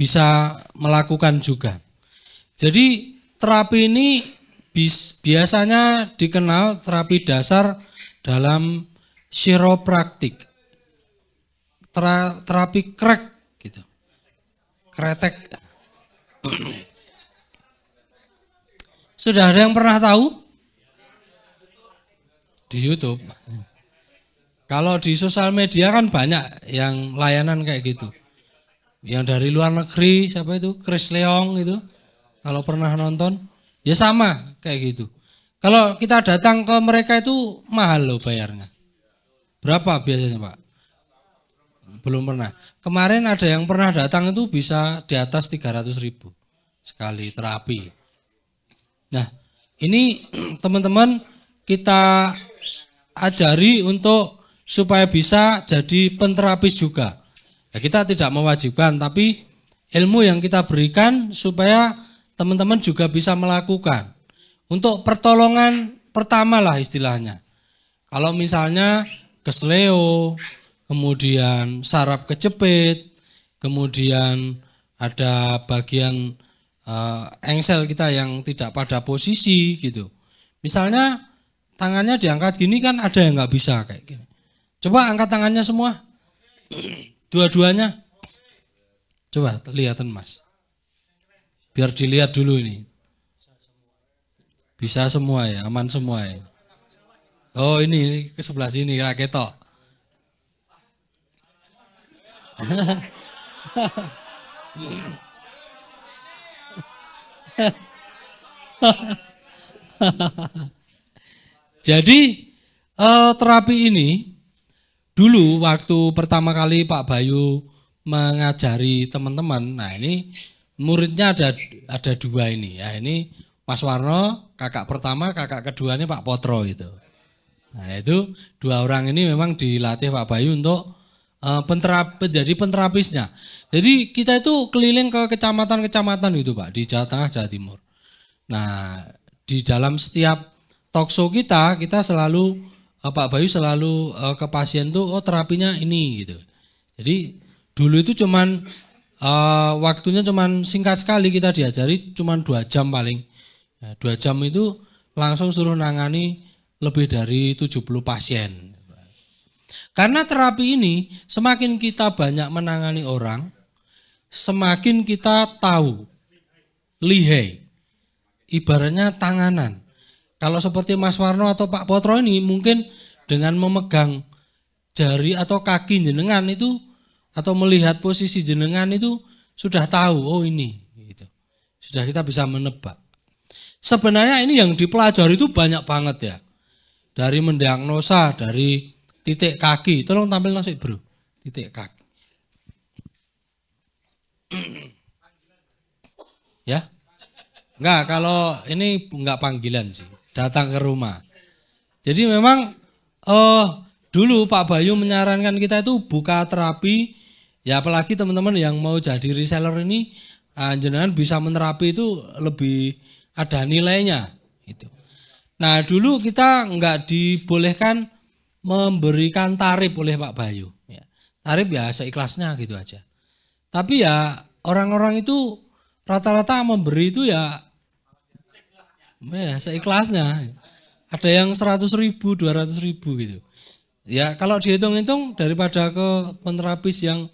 bisa melakukan juga. Jadi terapi ini biasanya dikenal terapi dasar dalam chiropraktik. Terapi krek gitu. Kretek. Sudah ada yang pernah tahu? Di YouTube. Kalau di sosial media kan banyak yang layanan kayak gitu. Yang dari luar negeri, siapa itu? Chris Leong itu. Kalau pernah nonton, ya sama kayak gitu. Kalau kita datang ke mereka itu mahal loh bayarnya. Berapa biasanya Pak? Belum pernah. Kemarin ada yang pernah datang itu bisa di atas 300.000 sekali terapi. Nah ini teman-teman kita ajari untuk supaya bisa jadi penterapis juga. Ya, kita tidak mewajibkan, tapi ilmu yang kita berikan supaya teman-teman juga bisa melakukan. Untuk pertolongan pertama lah istilahnya. Kalau misalnya kesleo, kemudian saraf kejepit, kemudian ada bagian engsel kita yang tidak pada posisi gitu. Misalnya tangannya diangkat gini kan ada yang nggak bisa kayak gini. Coba angkat tangannya semua, dua-duanya. Coba lihatan Mas, biar dilihat dulu ini. Bisa semua ya, aman semua ya. Oh ini ke sebelah sini raketok. Jadi terapi ini dulu waktu pertama kali Pak Bayu mengajari teman-teman, nah ini muridnya ada dua ini ya, ini Mas Warno kakak pertama, kakak keduanya Pak Potro itu. Nah itu dua orang ini memang dilatih Pak Bayu untuk menjadi penterapisnya. Jadi kita itu keliling ke kecamatan-kecamatan gitu Pak, di Jawa Tengah, Jawa Timur. Nah di dalam setiap talkshow kita selalu Pak Bayu selalu ke pasien tuh terapinya ini gitu. Jadi dulu itu cuman waktunya cuman singkat sekali, kita diajari cuman 2 jam paling. Ya, 2 jam itu langsung suruh nangani lebih dari 70 pasien. Karena terapi ini semakin kita banyak menangani orang, semakin kita tahu lihai. Ibaratnya tanganan. Kalau seperti Mas Warno atau Pak Potro ini mungkin dengan memegang jari atau kaki jenengan itu atau melihat posisi jenengan itu sudah tahu, oh ini gitu. Sudah kita bisa menebak. Sebenarnya ini yang dipelajari itu banyak banget ya. Dari mendiagnosa, dari titik kaki. Tolong tampil nasi bro, titik kaki. Ya, enggak, kalau ini enggak panggilan sih, datang ke rumah. Jadi memang dulu Pak Bayu menyarankan kita itu buka terapi, ya apalagi teman-teman yang mau jadi reseller ini, jenengan bisa menerapi itu lebih ada nilainya gitu. Nah dulu kita enggak dibolehkan memberikan tarif oleh Pak Bayu. Ya, tarif ya seikhlasnya gitu aja. Tapi ya orang-orang itu rata-rata memberi itu ya seikhlasnya. Ada yang 100.000, 200.000 gitu. Ya kalau dihitung-hitung daripada ke penterapis yang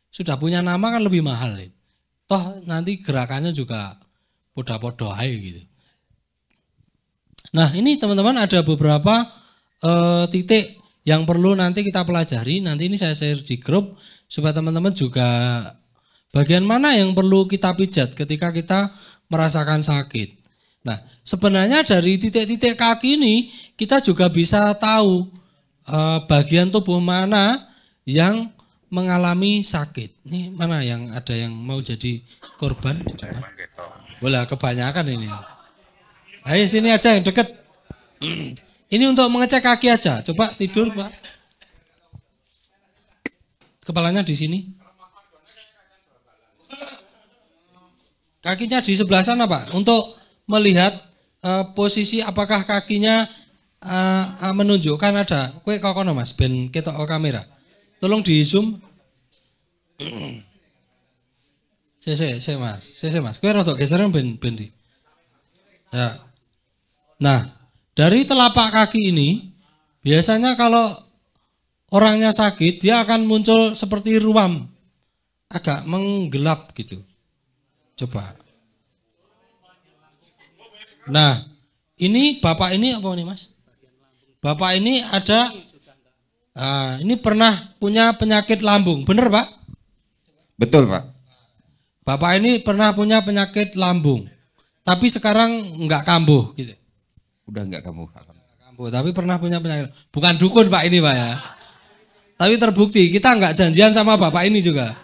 sudah punya nama kan lebih mahal. Toh nanti gerakannya juga podo-podo aja gitu. Nah ini teman-teman ada beberapa titik yang perlu nanti kita pelajari. Nanti ini saya share di grup supaya teman-teman juga bagian mana yang perlu kita pijat ketika kita merasakan sakit. Nah sebenarnya dari titik-titik kaki ini kita juga bisa tahu bagian tubuh mana yang mengalami sakit. Ini mana yang ada yang mau jadi korban? Boleh kebanyakan ini. Ayo sini aja yang deket. Ini untuk mengecek kaki aja. Coba tidur Pak. Kepalanya di sini. Kakinya di sebelah sana Pak. Untuk melihat posisi apakah kakinya menunjukkan ada. Kowe kokono Mas ben ketok kamera. Tolong di zoom. Mas. Kowe rada geseran ben di. Ya. Nah, dari telapak kaki ini biasanya kalau orangnya sakit dia akan muncul seperti ruam, agak menggelap gitu. Coba. Nah, ini Bapak ini apa nih Mas? Bapak ini ada, ini pernah punya penyakit lambung, bener Pak? Betul Pak. Bapak ini pernah punya penyakit lambung, tapi sekarang nggak kambuh gitu. Udah enggak kamu? Kambuh, tapi pernah punya penyakit. Bukan dukun Pak ini Pak ya. Tapi terbukti, kita nggak janjian sama Bapak ini juga.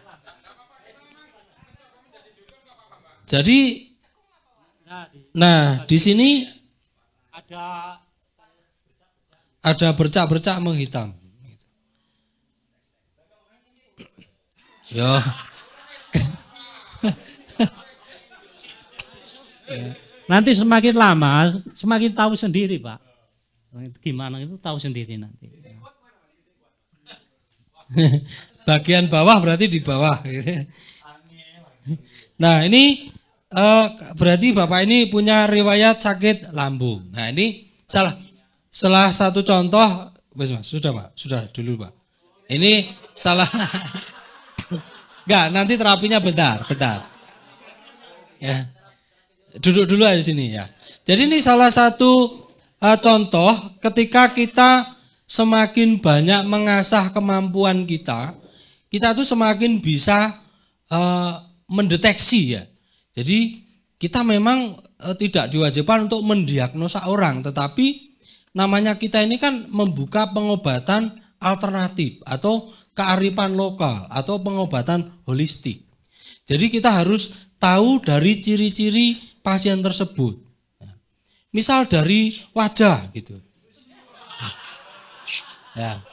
Jadi, nah di sini ada bercak-bercak menghitam. Yo. Nanti semakin lama semakin tahu sendiri Pak. Gimana itu tahu sendiri nanti. Bagian bawah berarti di bawah. Nah ini berarti Bapak ini punya riwayat sakit lambung. Nah ini salah satu contoh, Mas, sudah Pak, sudah dulu Pak. Ini salah, enggak nanti terapinya bentar. Ya, duduk dulu aja sini ya. Jadi ini salah satu contoh ketika kita semakin banyak mengasah kemampuan kita tuh semakin bisa mendeteksi ya. Jadi kita memang tidak diwajibkan untuk mendiagnosa orang, tetapi namanya kita ini kan membuka pengobatan alternatif atau kearifan lokal atau pengobatan holistik. Jadi kita harus tahu dari ciri-ciri pasien tersebut. Misal dari wajah gitu. Ya.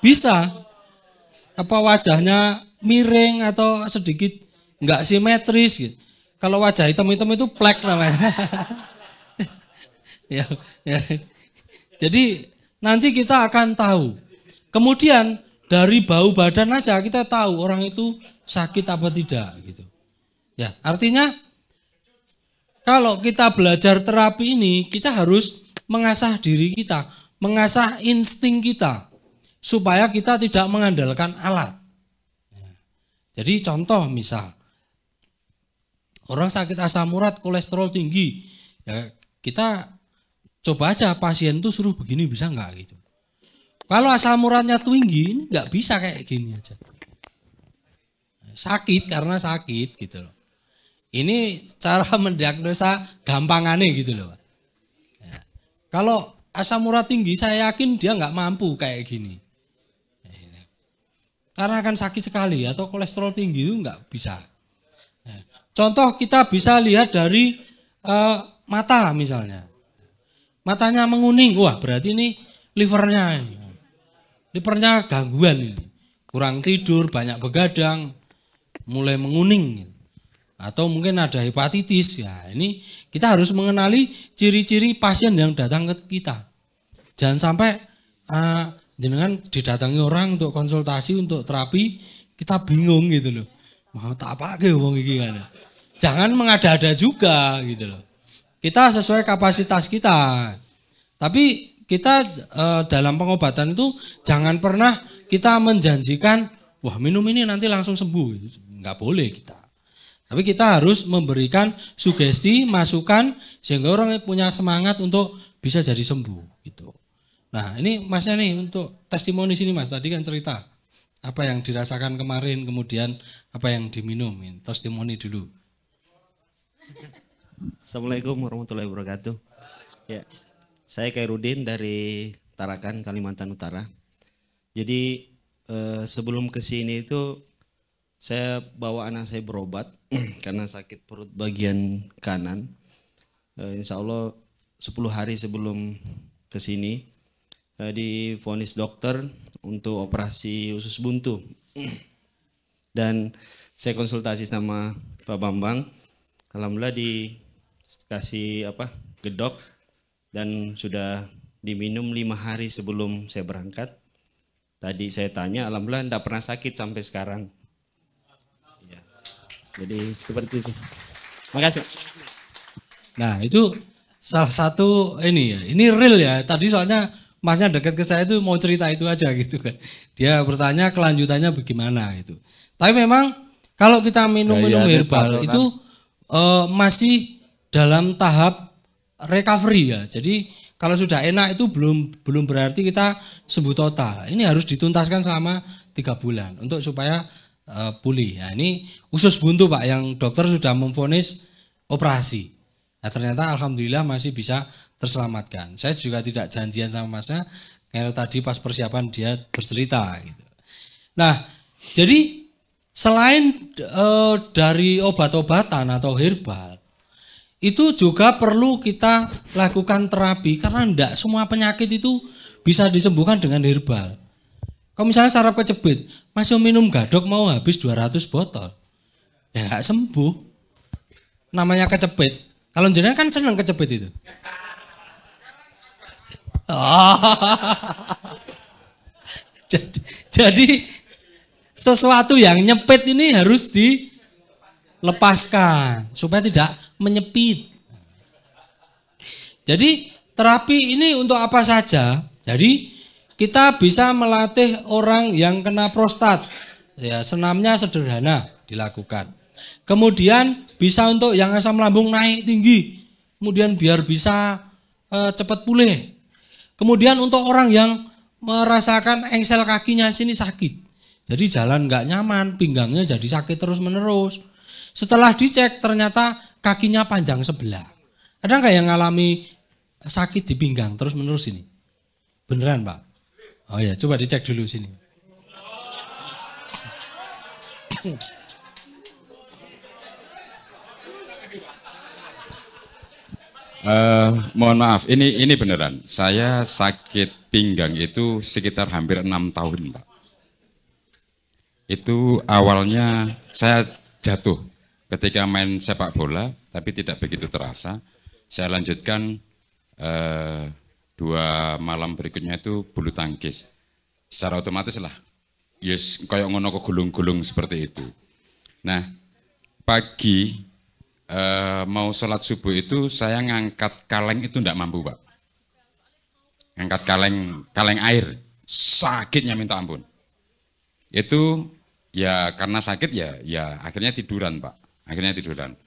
Bisa apa wajahnya miring atau sedikit enggak simetris gitu. Kalau wajah hitam-hitam itu plek namanya. ya. Jadi nanti kita akan tahu. Kemudian dari bau badan aja kita tahu orang itu sakit apa tidak gitu. Ya, artinya kalau kita belajar terapi ini kita harus mengasah diri kita, mengasah insting kita supaya kita tidak mengandalkan alat. Jadi contoh misal orang sakit asam urat, kolesterol tinggi, ya kita coba aja pasien tuh suruh begini bisa nggak gitu. Kalau asam uratnya tinggi ini nggak bisa kayak gini aja. Sakit karena sakit gitu loh. Ini cara mendiagnosa gampangannya gitu loh. Ya. Kalau asam urat tinggi saya yakin dia nggak mampu kayak gini. Karena akan sakit sekali atau kolesterol tinggi itu nggak bisa. Contoh kita bisa lihat dari mata misalnya. Matanya menguning, wah berarti ini livernya gangguan ini. Kurang tidur, banyak begadang, mulai menguning. Atau mungkin ada hepatitis. Ya, ini kita harus mengenali ciri-ciri pasien yang datang ke kita. Jangan sampai jenengan didatangi orang untuk konsultasi, untuk terapi, kita bingung gitu loh. Mau tak apa ke wong iki kan. Jangan mengada-ada juga gitu loh. Kita sesuai kapasitas kita. Tapi kita dalam pengobatan itu jangan pernah kita menjanjikan, wah minum ini nanti langsung sembuh. Enggak boleh kita. Tapi kita harus memberikan sugesti, masukan sehingga orang punya semangat untuk bisa jadi sembuh gitu. Nah ini Masnya nih untuk testimoni sini Mas, tadi kan cerita apa yang dirasakan kemarin, kemudian apa yang diminum, testimoni dulu. Assalamualaikum warahmatullahi wabarakatuh. Ya, saya Khairudin dari Tarakan, Kalimantan Utara. Jadi sebelum ke sini itu saya bawa anak saya berobat karena sakit perut bagian kanan. Insya Allah 10 hari sebelum ke sini divonis dokter untuk operasi usus buntu. Dan saya konsultasi sama Pak Bambang, alhamdulillah dikasih gedok dan sudah diminum 5 hari sebelum saya berangkat. Tadi saya tanya, alhamdulillah tidak pernah sakit sampai sekarang. Ya. Jadi seperti itu. Makasih. Nah, itu salah satu ini ya. Ini real ya. Tadi soalnya Masnya dekat ke saya itu mau cerita itu aja gitu kan. Dia bertanya kelanjutannya bagaimana itu. Tapi memang kalau kita minum-minum herbal itu masih dalam tahap recovery ya. Jadi kalau sudah enak itu belum berarti kita sembuh total. Ini harus dituntaskan selama 3 bulan untuk supaya pulih. Nah, ini usus buntu Pak yang dokter sudah memvonis operasi. Nah, ternyata alhamdulillah masih bisa terselamatkan. Saya juga tidak janjian sama Masnya karena tadi pas persiapan dia bercerita gitu. Nah, jadi selain dari obat-obatan atau herbal, itu juga perlu kita lakukan terapi karena tidak semua penyakit itu bisa disembuhkan dengan herbal. Kalau misalnya saraf kejepit, masih minum gadok mau habis 200 botol, ya nggak sembuh. Namanya kecepit. Kalau jenengan kan seneng kecepit itu. Jadi sesuatu yang nyepit ini harus dilepaskan supaya tidak menyepit. Jadi terapi ini untuk apa saja? Jadi kita bisa melatih orang yang kena prostat. Ya, senamnya sederhana dilakukan. Kemudian bisa untuk yang asam lambung naik tinggi. Kemudian biar bisa cepat pulih. Kemudian untuk orang yang merasakan engsel kakinya sini sakit. Jadi jalan nggak nyaman, pinggangnya jadi sakit terus menerus. Setelah dicek ternyata kakinya panjang sebelah. Ada nggak yang ngalami sakit di pinggang terus menerus ini? Beneran Pak? Oh ya, coba dicek dulu sini. Mohon maaf, ini beneran. Saya sakit pinggang itu sekitar hampir 6 tahun, Pak. Itu awalnya saya jatuh ketika main sepak bola, tapi tidak begitu terasa. Saya lanjutkan 2 malam berikutnya itu bulu tangkis. Secara otomatis lah, yes, kayak ngono kegulung-gulung seperti itu. Nah, pagi mau sholat subuh itu saya ngangkat kaleng itu enggak mampu Pak. Ngangkat kaleng air, sakitnya minta ampun. Itu ya karena sakit ya akhirnya tiduran Pak. Akhirnya tiduran.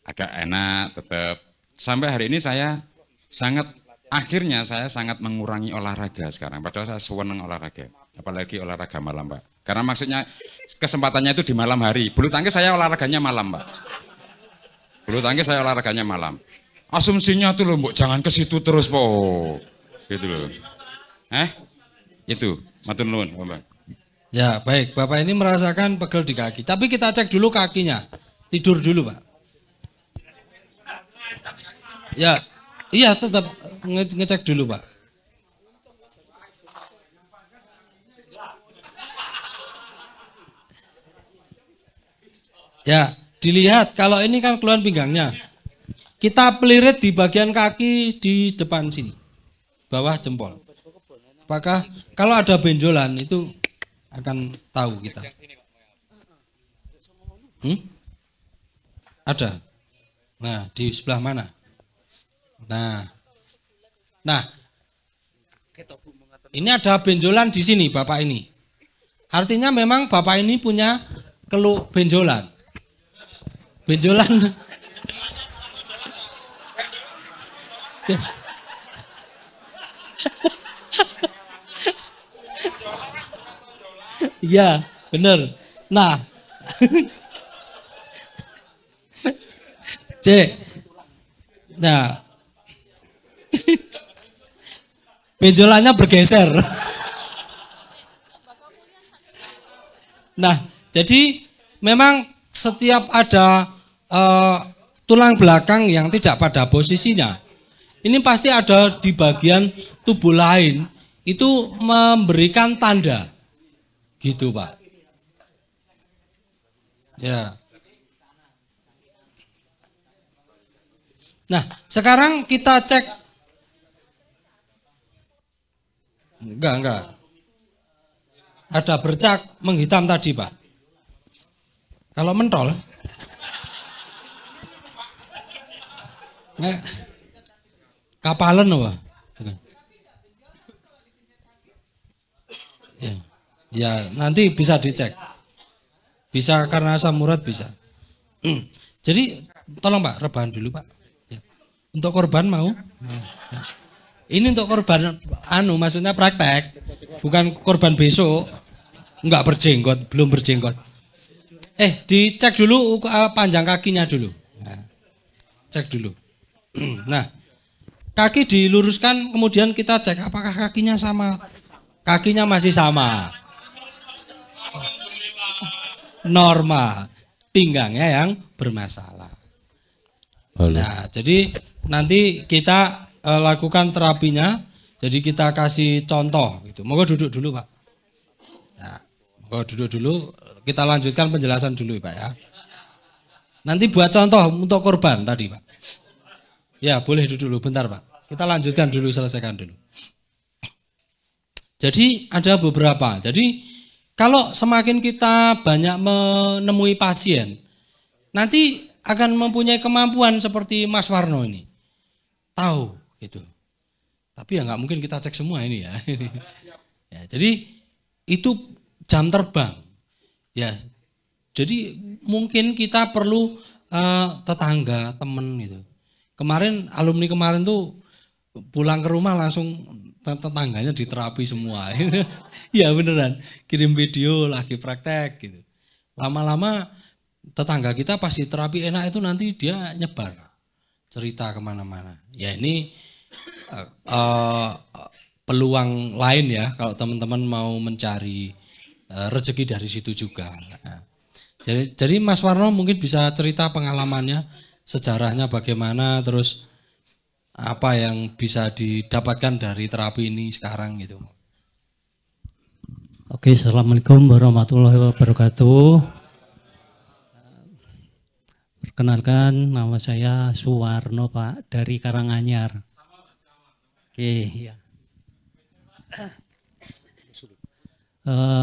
Agak enak tetap. Sampai hari ini saya sangat mengurangi olahraga sekarang. Padahal saya senang olahraga. Apalagi olahraga malam Pak. Karena maksudnya kesempatannya itu di malam hari. Bulu tangkis saya olahraganya malam Pak. Bulu tangkis saya olahraganya malam. Asumsinya tuh loh, Mbok, jangan ke situ terus, Po. Gitu loh. Itu, matur nuwun, Bapak. Ya, baik. Bapak ini merasakan pegel di kaki. Tapi kita cek dulu kakinya. Tidur dulu, Pak. Ya, iya tetap ngecek dulu, Pak. Ya, dilihat, kalau ini kan keluhan pinggangnya. Kita pelirit di bagian kaki di depan sini. Bawah jempol. Apakah kalau ada benjolan itu akan tahu kita. Ada. Nah, di sebelah mana? Nah. Ini ada benjolan di sini Bapak ini. Artinya memang Bapak ini punya benjolan. Benjolan. Iya, benar. Nah. Cek. Nah. Benjolannya bergeser. Nah, jadi memang setiap ada tulang belakang yang tidak pada posisinya, ini pasti ada di bagian tubuh lain itu memberikan tanda, gitu Pak. Ya. Nah, sekarang kita cek. Enggak. Ada bercak menghitam tadi Pak. Kalau mentol, Nek kapalan apa? Bukan. Ya. Ya, nanti bisa dicek. Bisa karena asam urat bisa. Jadi tolong Pak, rebahan dulu Pak. Ya. Untuk korban mau? Nah, ya. Ini untuk korban maksudnya praktek, bukan korban besok. Enggak berjenggot, belum berjenggot. Dicek dulu panjang kakinya dulu. Nah, cek dulu. Nah, kaki diluruskan, kemudian kita cek apakah kakinya sama. Kakinya masih sama. Normal. Pinggangnya yang bermasalah. Nah, jadi nanti kita lakukan terapinya. Jadi kita kasih contoh gitu. Monggo duduk dulu, Pak. Nah, monggo duduk dulu. Kita lanjutkan penjelasan dulu, Pak ya. Nanti buat contoh untuk korban tadi, Pak. Ya, boleh duduk dulu bentar, Pak. Kita lanjutkan dulu, selesaikan dulu. Jadi ada beberapa. Jadi kalau semakin kita banyak menemui pasien, nanti akan mempunyai kemampuan seperti Mas Warno ini. Tahu gitu. Tapi ya nggak mungkin kita cek semua ini ya. Ya, jadi itu jam terbang. Ya. Jadi mungkin kita perlu tetangga, teman gitu. Kemarin alumni kemarin tuh pulang ke rumah langsung tetangganya diterapi semua. Ya beneran, kirim video lagi praktek gitu. Lama-lama tetangga kita pasti terapi enak itu nanti dia nyebar cerita kemana-mana. Ya ini peluang lain ya kalau teman-teman mau mencari rezeki dari situ juga. Nah, jadi Mas Warno mungkin bisa cerita pengalamannya, sejarahnya bagaimana, terus apa yang bisa didapatkan dari terapi ini sekarang gitu. Oke, assalamualaikum warahmatullahi wabarakatuh. Perkenalkan, nama saya Suwarno Pak dari Karanganyar. Oke, ya.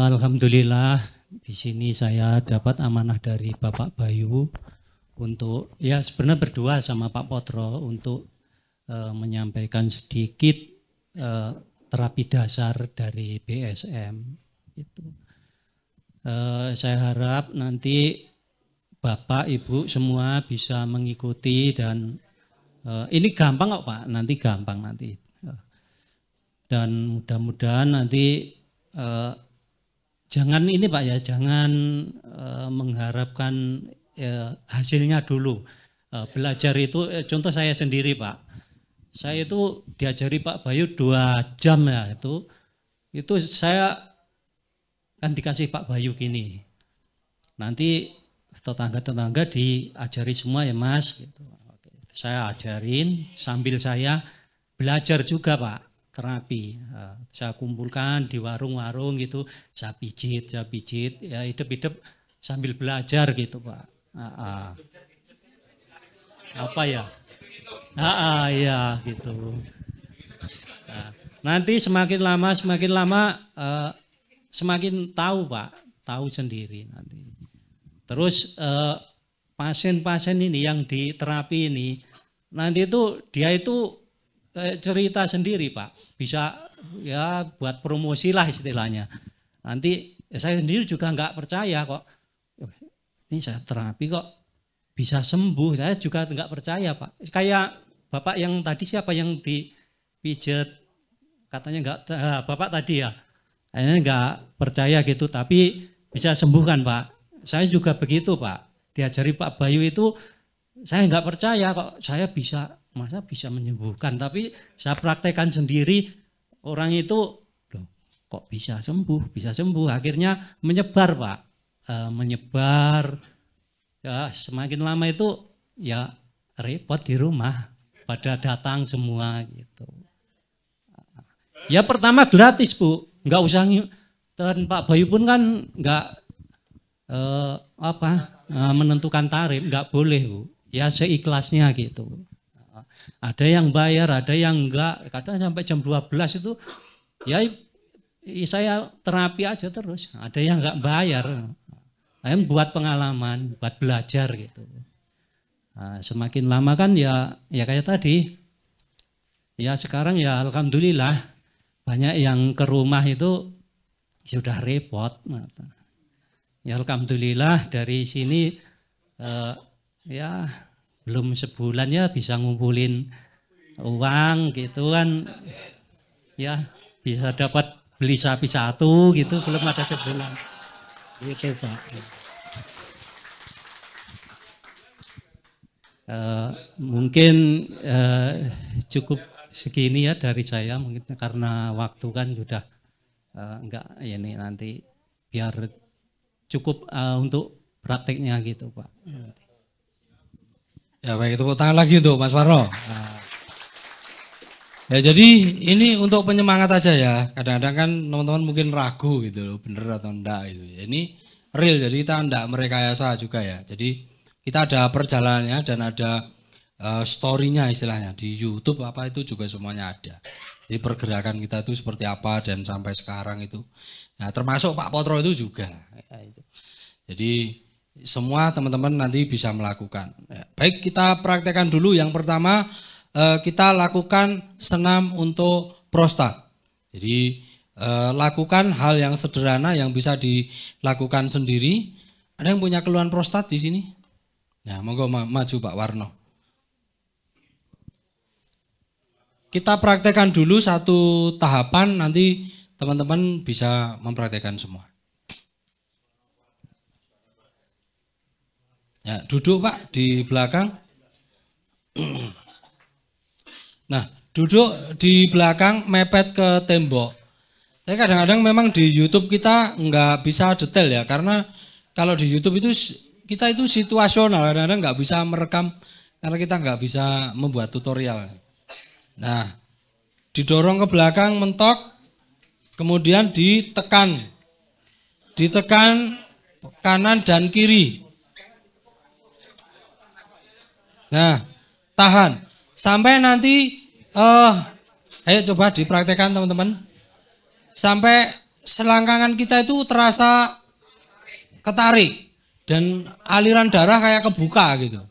Alhamdulillah di sini saya dapat amanah dari Bapak Bayu untuk ya sebenarnya berdua sama Pak Potro untuk menyampaikan sedikit terapi dasar dari BSM itu. Saya harap nanti Bapak Ibu semua bisa mengikuti dan ini gampang kok Pak, nanti gampang nanti. Dan mudah-mudahan nanti jangan ini Pak ya, jangan mengharapkan hasilnya dulu. Belajar itu contoh saya sendiri Pak. Saya itu diajari Pak Bayu 2 jam ya itu saya kan dikasih Pak Bayu gini. Nanti tetangga-tetangga diajari semua ya Mas gitu. Saya ajarin sambil saya belajar juga Pak terapi. Saya kumpulkan di warung-warung gitu, saya pijit ya hidup-hidup sambil belajar gitu Pak. Apa ya? Ya gitu. Nah, nanti semakin lama semakin tahu Pak, tahu sendiri nanti. Terus pasien-pasien ini yang di terapi ini nanti itu dia itu cerita sendiri Pak, bisa ya buat promosi lah istilahnya. Nanti saya sendiri juga nggak percaya kok, ini saya terapi kok bisa sembuh, saya juga nggak percaya Pak. Kayak Bapak yang tadi siapa yang dipijat katanya nggak, Bapak tadi ya, akhirnya nggak percaya gitu, tapi bisa sembuhkan Pak. Saya juga begitu Pak, diajari Pak Bayu itu saya nggak percaya kok saya masa bisa menyembuhkan, tapi saya praktekkan sendiri orang itu loh, kok bisa sembuh, akhirnya menyebar Pak, menyebar ya semakin lama itu ya repot di rumah, pada datang semua gitu. Ya pertama gratis Bu, nggak usah, dan Pak Bayu pun kan nggak menentukan tarif, nggak boleh Bu, ya seikhlasnya gitu. Ada yang bayar, ada yang enggak, kadang sampai jam 12 itu ya saya terapi aja terus, ada yang enggak bayar. Buat pengalaman, buat belajar gitu. Nah, semakin lama kan ya kayak tadi. Ya sekarang ya alhamdulillah banyak yang ke rumah itu sudah repot. Ya alhamdulillah dari sini ya belum sebulan ya bisa ngumpulin uang gitu kan. Ya bisa dapat beli sapi satu gitu, belum ada sebulan. Gitu Pak. Mungkin cukup segini ya dari saya, mungkin karena waktu kan sudah enggak ini nanti biar cukup untuk prakteknya gitu Pak. Ya baik, tepuk tangan lagi untuk Mas Warno. Ya jadi ini untuk penyemangat aja ya. Kadang-kadang kan teman-teman mungkin ragu gitu loh, bener atau enggak gitu. Ya, ini real, jadi kita enggak merekayasa juga ya. Jadi kita ada perjalanannya dan ada story-nya istilahnya di YouTube apa itu juga semuanya ada. Jadi pergerakan kita itu seperti apa dan sampai sekarang itu. Nah, termasuk Pak Potro itu juga. Ya, itu. Jadi semua teman-teman nanti bisa melakukan. Ya, baik, kita praktekkan dulu. Yang pertama kita lakukan senam untuk prostat. Jadi lakukan hal yang sederhana yang bisa dilakukan sendiri. Ada yang punya keluhan prostat di sini? Ya, monggo maju Pak Warno. Kita praktekkan dulu satu tahapan, nanti teman-teman bisa mempraktekkan semua. Ya, duduk Pak di belakang. Nah, duduk di belakang mepet ke tembok. Tapi kadang-kadang memang di YouTube kita nggak bisa detail ya, karena kalau di YouTube itu kita itu situasional, kadang-kadang nggak bisa merekam karena kita nggak bisa membuat tutorial. Nah, didorong ke belakang mentok, kemudian ditekan kanan dan kiri. Nah, tahan sampai nanti, ayo coba dipraktekkan teman-teman, sampai selangkangan kita itu terasa ketarik dan aliran darah kayak kebuka gitu.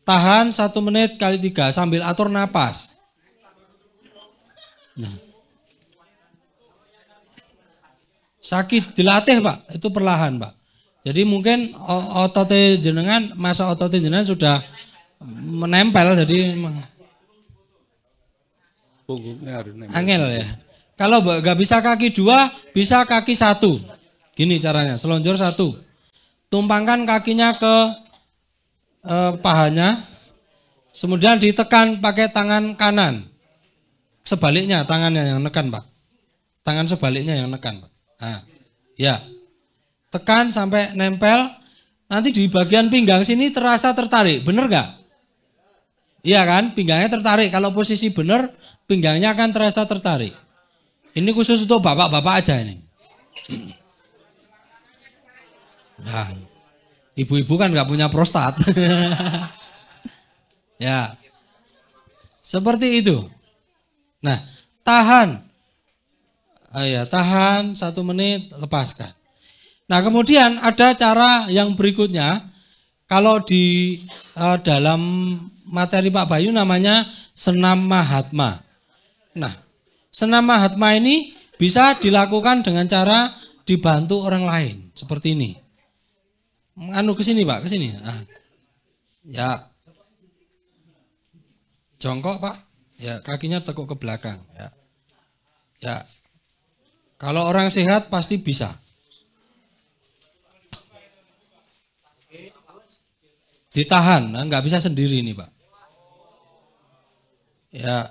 Tahan 1 menit kali 3 sambil atur napas. Nah. Sakit dilatih Pak, itu perlahan Pak. Jadi mungkin ototnya jenengan, masa ototnya jenengan sudah menempel, jadi angel ya. Kalau nggak bisa kaki 2, bisa kaki 1. Gini caranya, selonjor 1. Tumpangkan kakinya ke pahanya, kemudian ditekan pakai tangan kanan. Sebaliknya tangannya yang nekan Pak. Tangan sebaliknya yang nekan Pak. Nah, ya. Tekan sampai nempel. Nanti di bagian pinggang sini terasa tertarik, bener gak? Iya kan, pinggangnya tertarik. Kalau posisi bener, pinggangnya akan terasa tertarik. Ini khusus untuk bapak-bapak aja ini. Nah, ibu-ibu kan nggak punya prostat. Ya, seperti itu. Nah, tahan. Ya, tahan 1 menit, lepaskan. Nah, kemudian ada cara yang berikutnya. Kalau di dalam materi Pak Bayu namanya senam Mahatma. Nah, senam Mahatma ini bisa dilakukan dengan cara dibantu orang lain seperti ini. Anu ke sini Pak, ke sini. Nah. Ya. Jongkok Pak. Ya, kakinya tekuk ke belakang, ya. Ya. Kalau orang sehat pasti bisa. Ditahan, nah, nggak bisa sendiri ini Pak. Ya,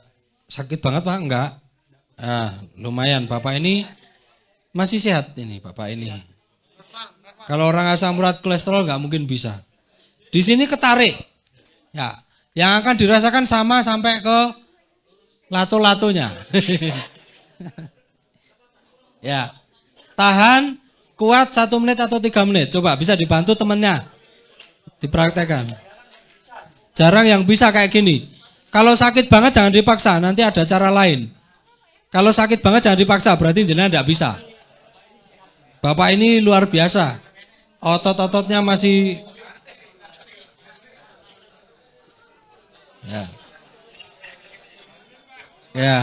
sakit banget Pak, enggak. Nah, lumayan Bapak ini masih sehat ini Bapak ini. Kalau orang asam urat kolesterol nggak mungkin bisa. Di sini ketarik. Ya, yang akan dirasakan sama sampai ke lato-latonya. Ya, tahan kuat 1 menit atau 3 menit. Coba bisa dibantu temennya. Dipraktekkan. Jarang yang bisa kayak gini. Kalau sakit banget jangan dipaksa, nanti ada cara lain. Kalau sakit banget jangan dipaksa, berarti jenengan tidak bisa. Bapak ini luar biasa. Otot-ototnya masih Ya. Ya.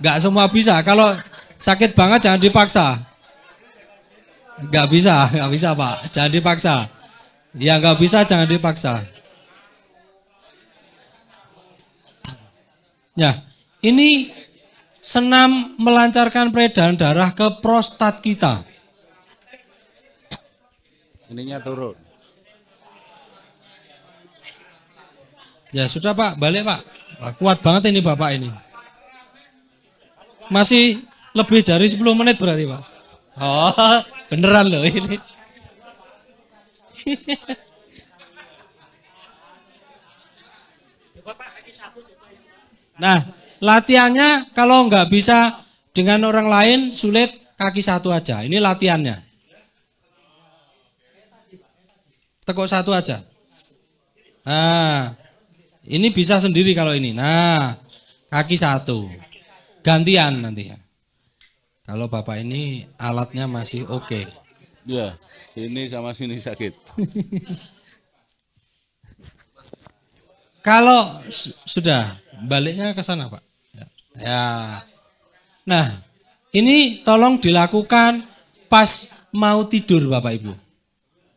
Nggak semua bisa. Kalau sakit banget jangan dipaksa. Nggak bisa Pak. Jangan dipaksa. Ya nggak bisa jangan dipaksa. Ya, ini senam melancarkan peredaran darah ke prostat kita. Ininya turun. Ya sudah Pak, balik Pak. Wah, kuat banget ini Bapak ini. Masih lebih dari 10 menit berarti Pak. Oh, beneran loh ini. Nah, latihannya kalau nggak bisa dengan orang lain sulit kaki satu aja. Ini latihannya. Tekuk satu aja. Nah, ini bisa sendiri kalau ini. Nah, kaki satu. Gantian nanti ya. Kalau Bapak ini alatnya masih oke. Ya, sini sama sini sakit. Kalau sudah baliknya ke sana Pak. Ya. Nah, ini tolong dilakukan pas mau tidur Bapak Ibu.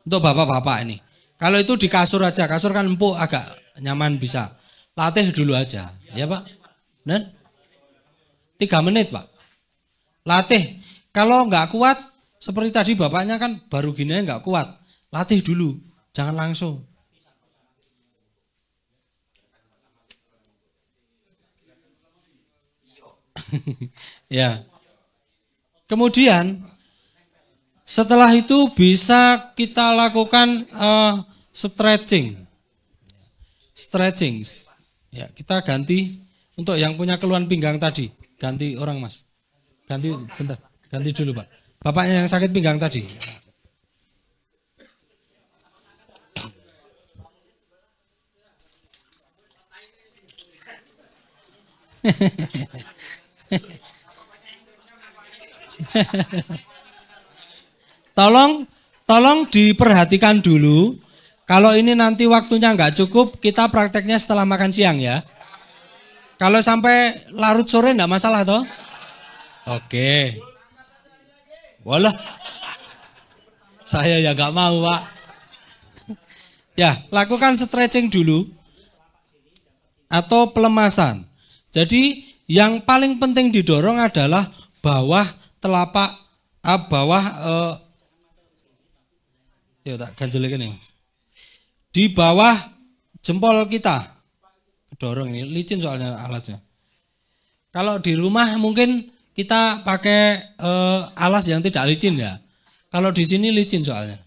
Untuk bapak-bapak ini. Kalau itu di kasur aja, kasur kan empuk agak nyaman bisa. Latih dulu aja, ya Pak. Dan 3 menit Pak. Latih. Kalau nggak kuat, seperti tadi bapaknya kan baru gini nggak kuat. Latih dulu, jangan langsung. Ya. Kemudian setelah itu bisa kita lakukan stretching. Stretching. Ya, kita ganti untuk yang punya keluhan pinggang tadi. Ganti orang Mas. Ganti bentar. Ganti dulu Pak. Bapaknya yang sakit pinggang tadi. Tolong diperhatikan dulu. Kalau ini nanti waktunya nggak cukup, kita prakteknya setelah makan siang ya. Kalau sampai larut sore nggak masalah toh? Oke. Walah. Saya ya nggak mau Pak. Ya, lakukan stretching dulu atau pelemasan. Jadi yang paling penting didorong adalah bawah telapak, ya tak ganjelekan ini Mas. Di bawah jempol kita, dorong ini licin soalnya alasnya. Kalau di rumah mungkin kita pakai alas yang tidak licin ya. Kalau di sini licin soalnya.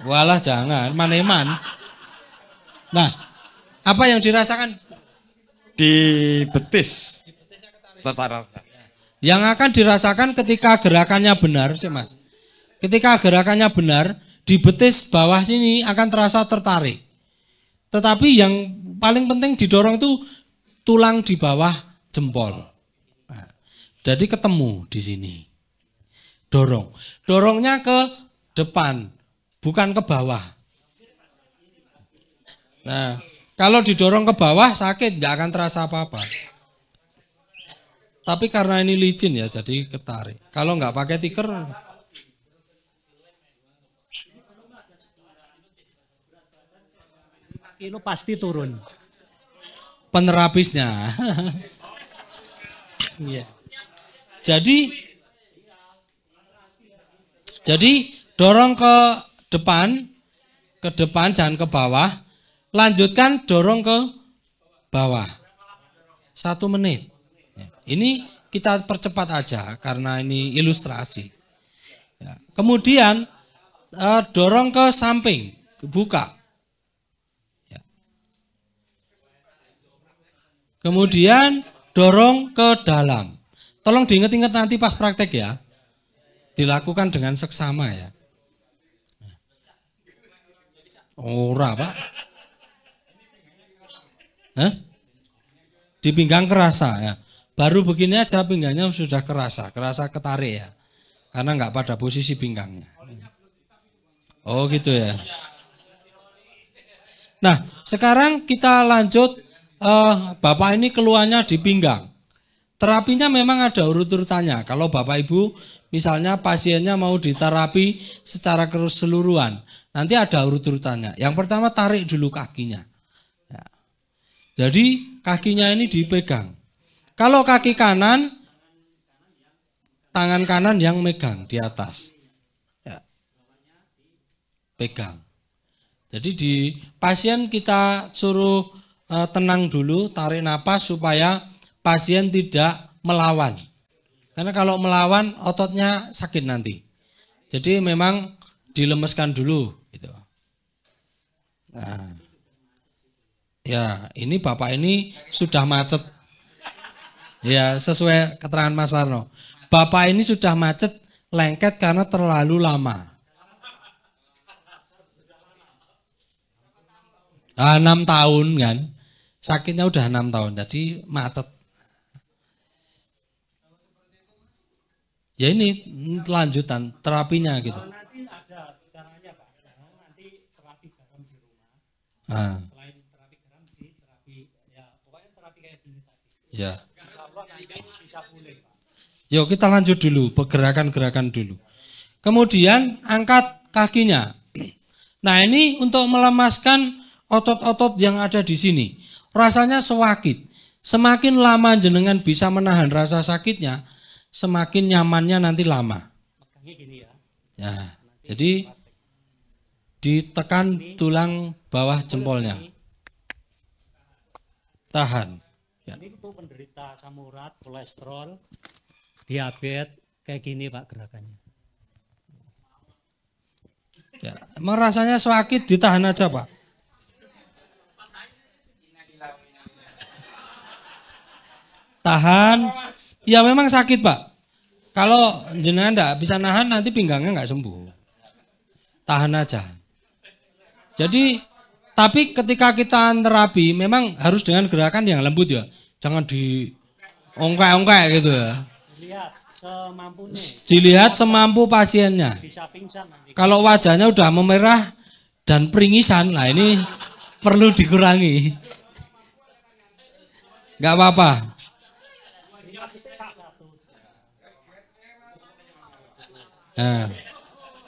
Walah jangan, maneman. Nah, apa yang dirasakan? Di betis. Yang akan dirasakan ketika gerakannya benar sih Mas. Ketika gerakannya benar, di betis bawah sini akan terasa tertarik. Tetapi yang paling penting didorong itu tulang di bawah jempol. Nah, jadi ketemu di sini. Dorong. Dorongnya ke depan, bukan ke bawah. Nah, kalau didorong ke bawah sakit, nggak akan terasa apa-apa. Tapi karena ini licin ya, jadi ketarik. Kalau nggak pakai tikar, kilo pasti turun. penerapisnya. Iya. Jadi dorong ke depan jangan ke bawah. Lanjutkan dorong ke bawah. 1 menit. Ini kita percepat aja karena ini ilustrasi. Ya. Kemudian dorong ke samping, buka. Ya. Kemudian dorong ke dalam. Tolong diingat-ingat nanti pas praktek ya. Dilakukan dengan seksama ya. Ora Pak. Hah? Di pinggang kerasa ya. Baru begini aja pinggangnya sudah kerasa ketarik ya. Karena nggak pada posisi pinggangnya. Oh gitu ya. Nah, sekarang kita lanjut. Bapak ini keluhannya di pinggang. Terapinya memang ada urut-urutannya. Kalau Bapak Ibu misalnya pasiennya mau diterapi secara keseluruhan, nanti ada urut-urutannya. Yang pertama tarik dulu kakinya. Ya. Jadi kakinya ini dipegang. Kalau kaki kanan, tangan kanan yang megang di atas. Ya. Pegang. Jadi di pasien kita suruh tenang dulu, tarik napas supaya pasien tidak melawan. Karena kalau melawan ototnya sakit nanti. Jadi memang dilemeskan dulu gitu. Nah. Ya, ini Bapak ini sudah macet. Ya, sesuai keterangan Mas Warno. Bapak ini sudah macet, lengket karena terlalu lama. 6 tahun kan. Sakitnya udah 6 tahun, jadi macet. Ya ini lanjutan terapinya gitu. Nanti ada caranya Pak. Nanti terapi garam di rumah. Selain terapi garam di terapi ya pokoknya terapi kayak gini tadi. Ya. Insya nanti bisa pulih Pak. Yuk kita lanjut dulu, pergerakan-gerakan dulu. Kemudian angkat kakinya. Nah ini untuk melemaskan otot-otot yang ada di sini. Rasanya sewakit. Semakin lama jenengan bisa menahan rasa sakitnya, semakin nyamannya nanti lama. Megangnya gini ya. Ya, jadi ditekan tulang bawah jempolnya. Tahan. Ya. Ini tuh penderita asam urat, kolesterol, diabetes, kayak gini Pak gerakannya. Ya, emang rasanya sewakit ditahan aja Pak. Tahan, ya memang sakit Pak. Kalau jenengan enggak bisa nahan nanti pinggangnya enggak sembuh. Tahan aja. Jadi, tapi ketika kita terapi memang harus dengan gerakan yang lembut ya. Jangan di ongkek-ongkek gitu ya. Lihat semampunya. Dilihat semampu pasiennya. Bisa pingsan nanti. Kalau wajahnya udah memerah dan peringisan, nah ini perlu dikurangi. Enggak apa-apa. Nah,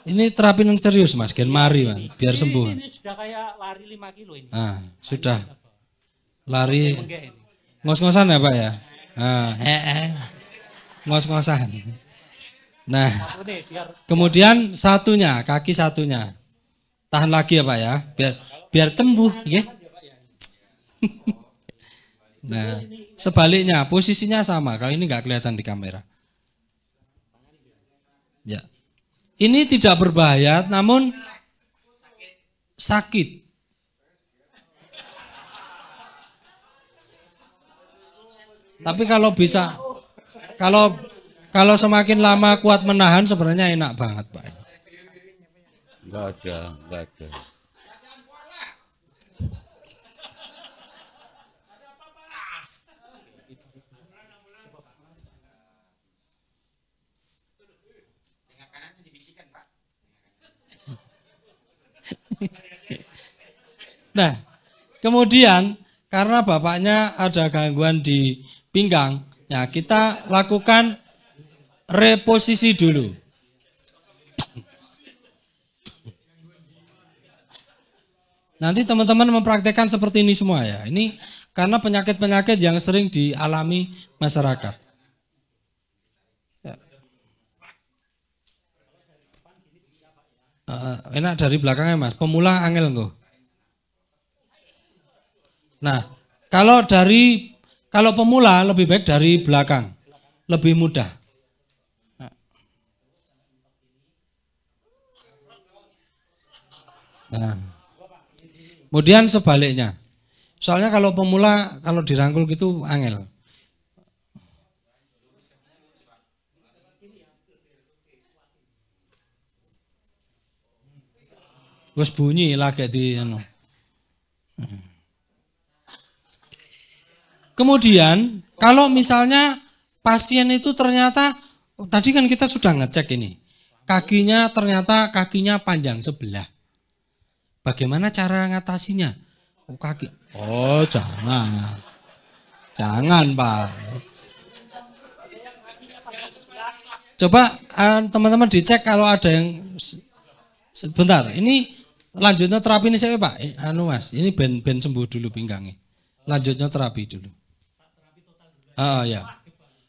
ini terapi yang serius Mas, gen mari Mas, biar sembuh. Ini sudah kayak lari 5 kilo ini. Nah, sudah lari Enggak ini. ngos-ngosan ya Pak ya. Nah, ngos-ngosan. Nah, Ini biar kemudian satunya, kaki satunya, tahan lagi ya Pak ya, biar sembuh, ya. Nah, sebaliknya posisinya sama, kalau ini nggak kelihatan di kamera. Ya. Ini tidak berbahaya, namun sakit. Tapi kalau bisa, kalau semakin lama kuat menahan sebenarnya enak banget Pak. Enggak ada. Nah, kemudian karena bapaknya ada gangguan di pinggang, ya kita lakukan reposisi dulu. Nanti teman-teman mempraktekkan seperti ini semua ya. Ini karena penyakit-penyakit yang sering dialami masyarakat. Ya. Enak dari belakangnya Mas, pemula angel enggak? Nah, kalau pemula lebih baik dari belakang, lebih mudah. Nah, kemudian sebaliknya, soalnya kalau pemula kalau dirangkul gitu angel. Wes bunyi lagi di anu. Kemudian kalau misalnya pasien itu ternyata tadi kan kita sudah ngecek ini. Kakinya ternyata kakinya panjang sebelah. Bagaimana cara ngatasinya? Oh, kaki. Oh, jangan. Jangan, Pak. Coba teman-teman dicek kalau ada yang sebentar. Ini lanjutnya terapi ini saya Pak. Anu Mas, ini ben sembuh dulu pinggangnya. Lanjutnya terapi dulu. Oh ya.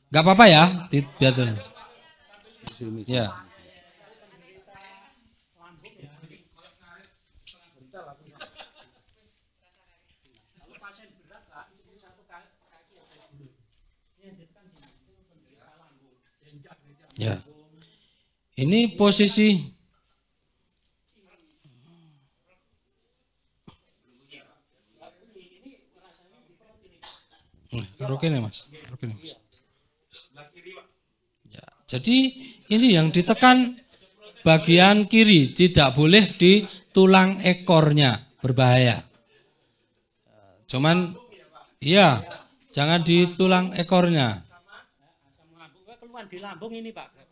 Enggak apa-apa ya, biar dulu. Ya. Ya. Ini posisi karo kene Mas. Karo kene Mas. Ya, jadi ini yang ditekan bagian kiri, tidak boleh di tulang ekornya, berbahaya. Cuman iya, jangan di tulang ekornya. Keluhan di lambung ini Pak.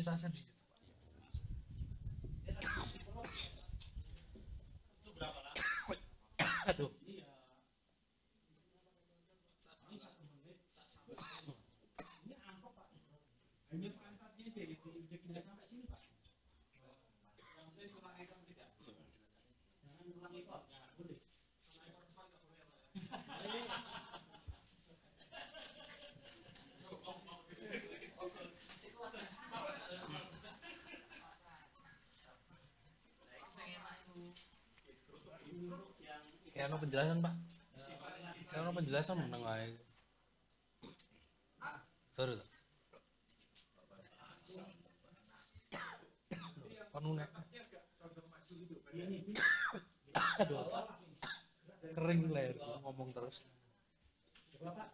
Kita sedikit. Aduh. Kayak penjelasan Pak. Kayak penjelasan meneng ae. Baru tuh. Penuh aduh. Kering leher ngomong terus.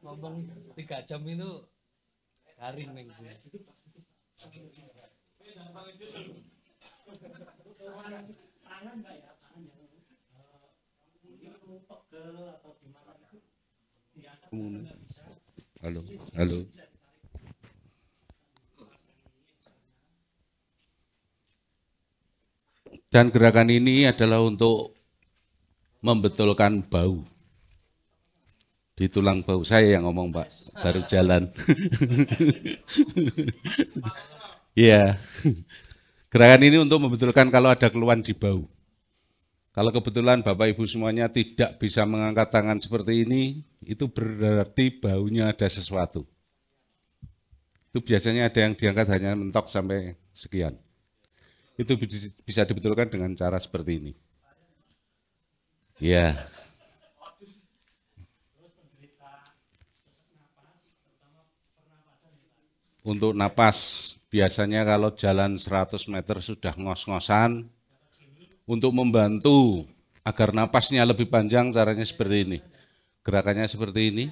Ngomong 3 jam itu garing ning. Tangan enggak ya? Halo, halo. Dan gerakan ini adalah untuk membetulkan bau di tulang bau. Saya yang ngomong Pak, baru jalan. Iya. Gerakan ini untuk membetulkan kalau ada keluhan di bau. Kalau kebetulan Bapak Ibu semuanya tidak bisa mengangkat tangan seperti ini, itu berarti baunya ada sesuatu. Itu biasanya ada yang diangkat hanya mentok sampai sekian. Itu bisa dibetulkan dengan cara seperti ini. Ya. Untuk napas, biasanya kalau jalan 100 meter sudah ngos-ngosan. Untuk membantu agar napasnya lebih panjang, caranya seperti ini. Gerakannya seperti ini.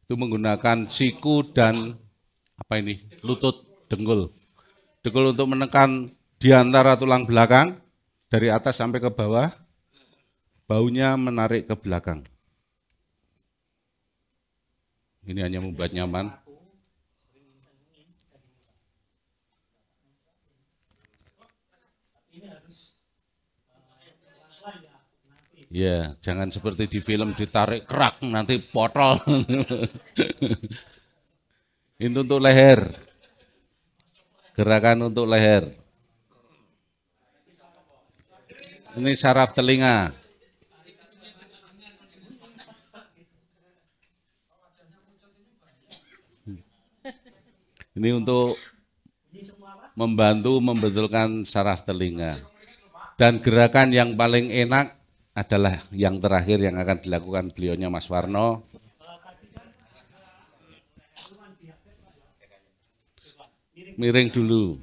Itu menggunakan siku dan lutut, dengkul. Dengkul untuk menekan di antara tulang belakang, dari atas sampai ke bawah, baunya menarik ke belakang. Ini hanya membuat nyaman. Ya, jangan seperti di film ditarik kerak nanti potol. Ini untuk leher. Gerakan untuk leher. Ini saraf telinga. Ini untuk membantu membetulkan saraf telinga. Dan gerakan yang paling enak adalah yang terakhir yang akan dilakukan beliaunya Mas Warno. Miring dulu.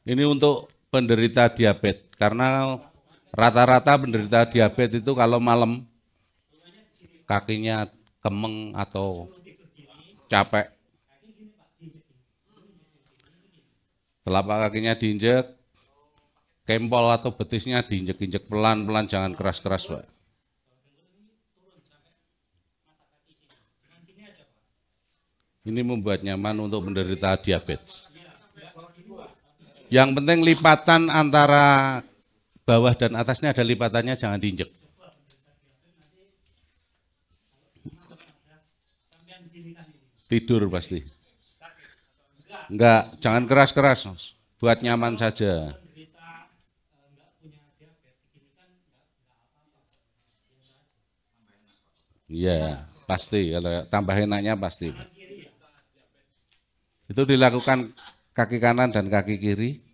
Ini untuk penderita diabetes, karena rata-rata penderita diabetes itu kalau malam kakinya kemeng atau capek, Telapak kakinya diinjek, kempol atau betisnya diinjek-injek pelan-pelan, jangan keras-keras, Pak. Ini membuat nyaman untuk menderita diabetes. Yang penting lipatan antara bawah dan atasnya ada lipatannya, jangan diinjek. Tidur pasti. Enggak, jangan keras-keras, buat nyaman saja. Iya, pasti, kalau tambah enaknya pasti. Itu dilakukan kaki kanan dan kaki kiri.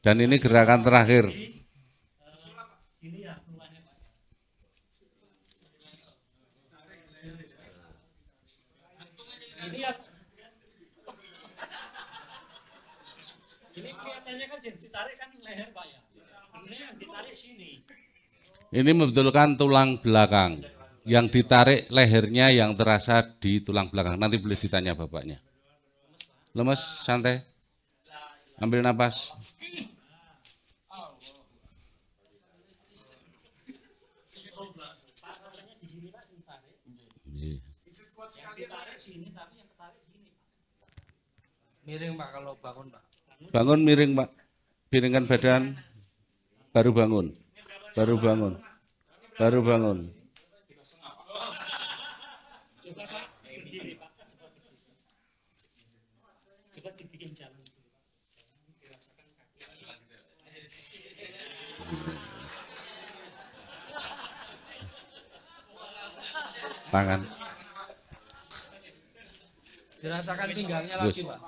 Dan ini gerakan terakhir. Ini membetulkan tulang belakang. Yang ditarik lehernya yang terasa di tulang belakang. Nanti boleh ditanya bapaknya. Lemes, santai. Ambil napas. Miring Pak kalau bangun Pak. Bangun miring Pak. Piringkan badan. Baru bangun. Baru bangun. Baru bangun. Tangan. Dirasakan pinggangnya lagi Pak.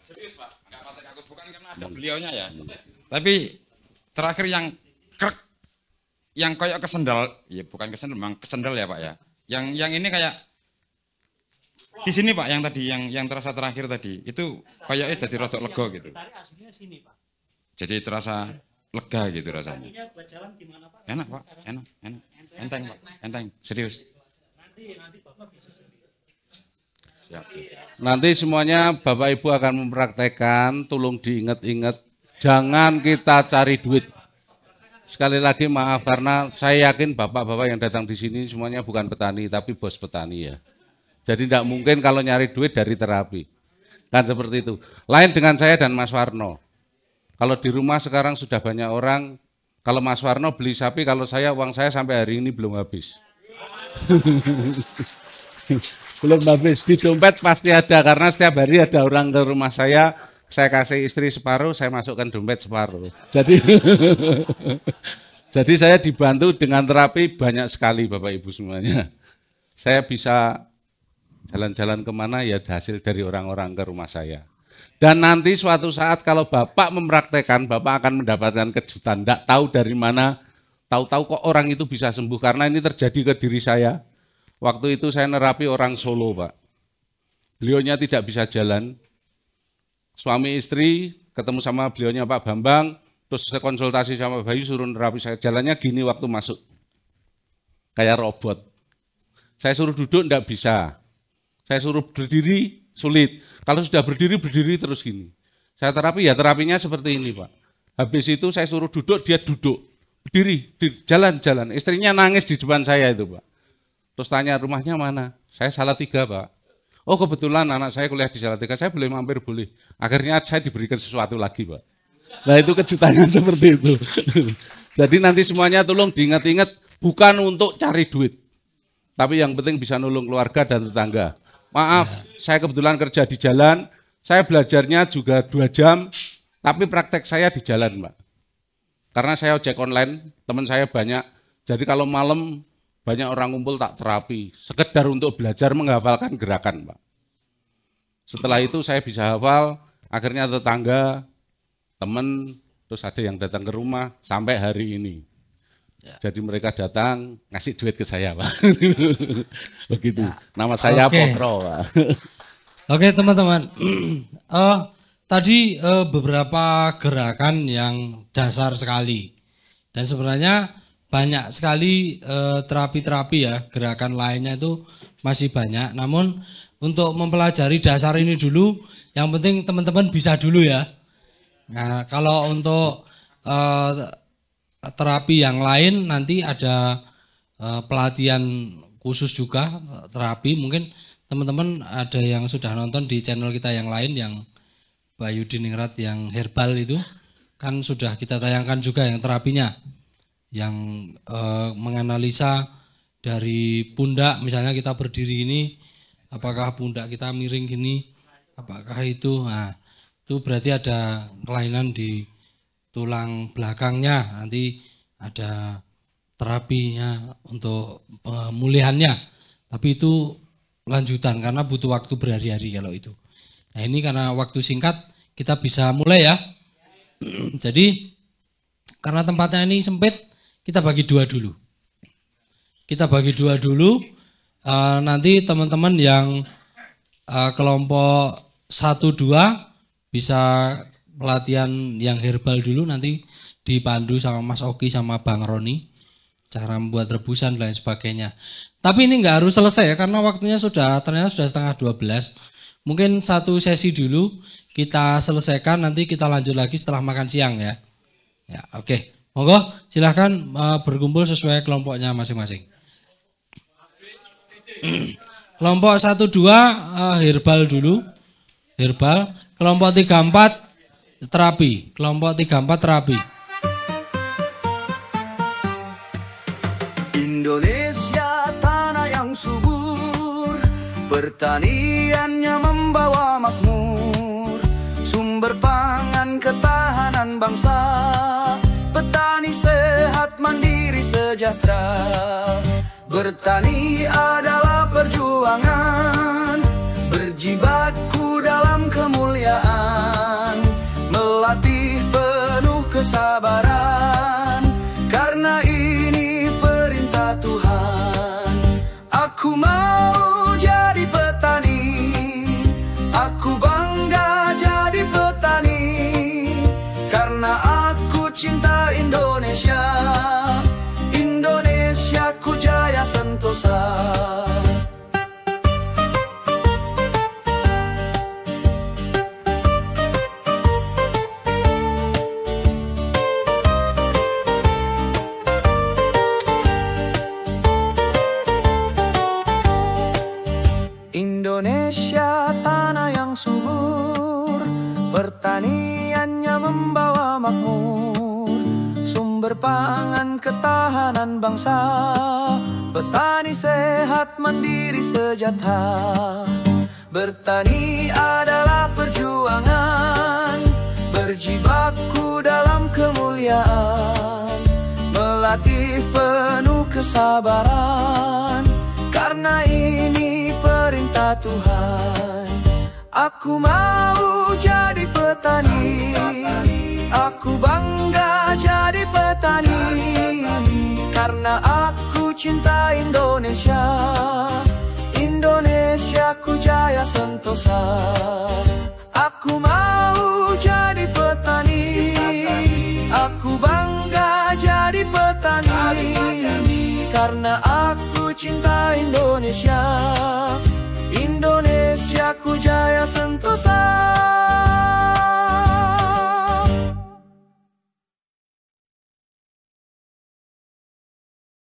Serius Pak, nggak patah kaku, bukan karena ada beliaunya ya. Tapi terakhir yang krek, yang kayak kesendal, ya bukan kesendal, memang kesendal ya Pak ya. Yang ini kayak di sini Pak, yang tadi, yang terasa terakhir tadi, itu kayaknya jadi rodok lega gitu. Jadi terasa lega gitu rasanya. Enak Pak, enak, enteng Pak, enteng, serius. Siap. Nanti semuanya Bapak Ibu akan mempraktekkan, tolong diingat-ingat, jangan kita cari duit. Sekali lagi maaf karena saya yakin bapak-bapak yang datang di sini semuanya bukan petani tapi bos petani ya. Jadi tidak mungkin kalau nyari duit dari terapi. Kan seperti itu. Lain dengan saya dan Mas Warno. Kalau di rumah sekarang sudah banyak orang, kalau Mas Warno beli sapi, kalau saya uang saya sampai hari ini belum habis. Belum habis, di dompet pasti ada karena setiap hari ada orang ke rumah saya kasih istri separuh, saya masukkan dompet separuh. Jadi saya dibantu dengan terapi banyak sekali Bapak Ibu semuanya. Saya bisa jalan-jalan kemana ya hasil dari orang-orang ke rumah saya. Dan nanti suatu saat kalau Bapak mempraktekkan, Bapak akan mendapatkan kejutan. Tidak tahu dari mana, tahu-tahu kok orang itu bisa sembuh karena ini terjadi ke diri saya. Waktu itu saya nerapi orang Solo, Pak. Beliaunya tidak bisa jalan. Suami istri ketemu sama beliaunya Pak Bambang, terus saya konsultasi sama Bayu suruh nerapi saya. Jalannya gini waktu masuk. Kayak robot. Saya suruh duduk enggak bisa. Saya suruh berdiri sulit. Kalau sudah berdiri terus gini. Saya terapi ya terapinya seperti ini, Pak. Habis itu saya suruh duduk, dia duduk. Berdiri, jalan-jalan. Istrinya nangis di depan saya itu, Pak. Terus tanya rumahnya mana? Saya Salatiga, Pak. Oh kebetulan anak saya kuliah di Salatiga, saya boleh mampir, boleh. Akhirnya saya diberikan sesuatu lagi, Pak. Nah itu kejutannya seperti itu. Jadi nanti semuanya tolong diingat-ingat, bukan untuk cari duit. Tapi yang penting bisa nolong keluarga dan tetangga. Maaf, saya kebetulan kerja di jalan, saya belajarnya juga 2 jam, tapi praktek saya di jalan, Pak. Karena saya ojek online, teman saya banyak, jadi kalau malam banyak orang kumpul tak terapi, sekedar untuk belajar menghafalkan gerakan, Pak. Setelah itu saya bisa hafal, akhirnya tetangga, teman, terus ada yang datang ke rumah, sampai hari ini. Jadi mereka datang, ngasih duit ke saya, Pak. Begitu, nama saya Potro, Pak. Oke teman-teman, tadi beberapa gerakan yang dasar sekali. Dan sebenarnya banyak sekali terapi-terapi ya, gerakan lainnya itu masih banyak. Namun untuk mempelajari dasar ini dulu, yang penting teman-teman bisa dulu ya. Nah, kalau untuk terapi yang lain nanti ada pelatihan khusus juga terapi. Mungkin teman-teman ada yang sudah nonton di channel kita yang lain yang Bayu Diningrat yang herbal itu kan sudah kita tayangkan juga yang terapinya, yang menganalisa dari pundak, misalnya kita berdiri ini apakah pundak kita miring gini, apakah itu, nah itu berarti ada kelainan di tulang belakangnya, nanti ada terapinya untuk pemulihannya, tapi itu lanjutan karena butuh waktu berhari-hari kalau itu. Nah ini karena waktu singkat kita bisa mulai ya. Jadi karena tempatnya ini sempit, kita bagi dua dulu. Kita bagi dua dulu. Nanti teman-teman yang kelompok 1-2 bisa pelatihan yang herbal dulu, nanti dipandu sama Mas Oki sama Bang Roni, cara membuat rebusan dan lain sebagainya. Tapi ini nggak harus selesai ya, karena waktunya ternyata sudah setengah 12. Mungkin satu sesi dulu kita selesaikan, nanti kita lanjut lagi setelah makan siang ya. Ya, oke. Monggo silahkan berkumpul sesuai kelompoknya masing-masing. Kelompok 1-2 herbal dulu. Herbal. Kelompok 3-4 terapi. Kelompok 3-4 terapi. Indonesia tanah yang subur, pertaniannya membawa makmur, sumber pangan ketahanan bangsa, petani sehat mandiri sejahtera. Bertani adalah perjuangan, berjibaku dalam kemuliaan, melatih penuh kesabaran, karena ini perintah Tuhan. Aku mau jadi petani, aku bangga jadi petani, karena aku cinta Indonesia, Indonesiaku jaya sentosa. Indonesia tanah yang subur, pertaniannya membawa makmur, sumber pangan ketahanan bangsa, petani sehat mandiri sejahtera. Bertani adalah perjuangan, berjibaku dalam kemuliaan, melatih penuh kesabaran, karena ini perintah Tuhan. Aku mau jadi petani, aku bangga jadi petani, karena aku cinta Indonesia, Indonesiaku jaya sentosa. Aku mau jadi petani, aku bangga jadi petani, karena aku cinta Indonesia, Indonesiaku jaya sentosa.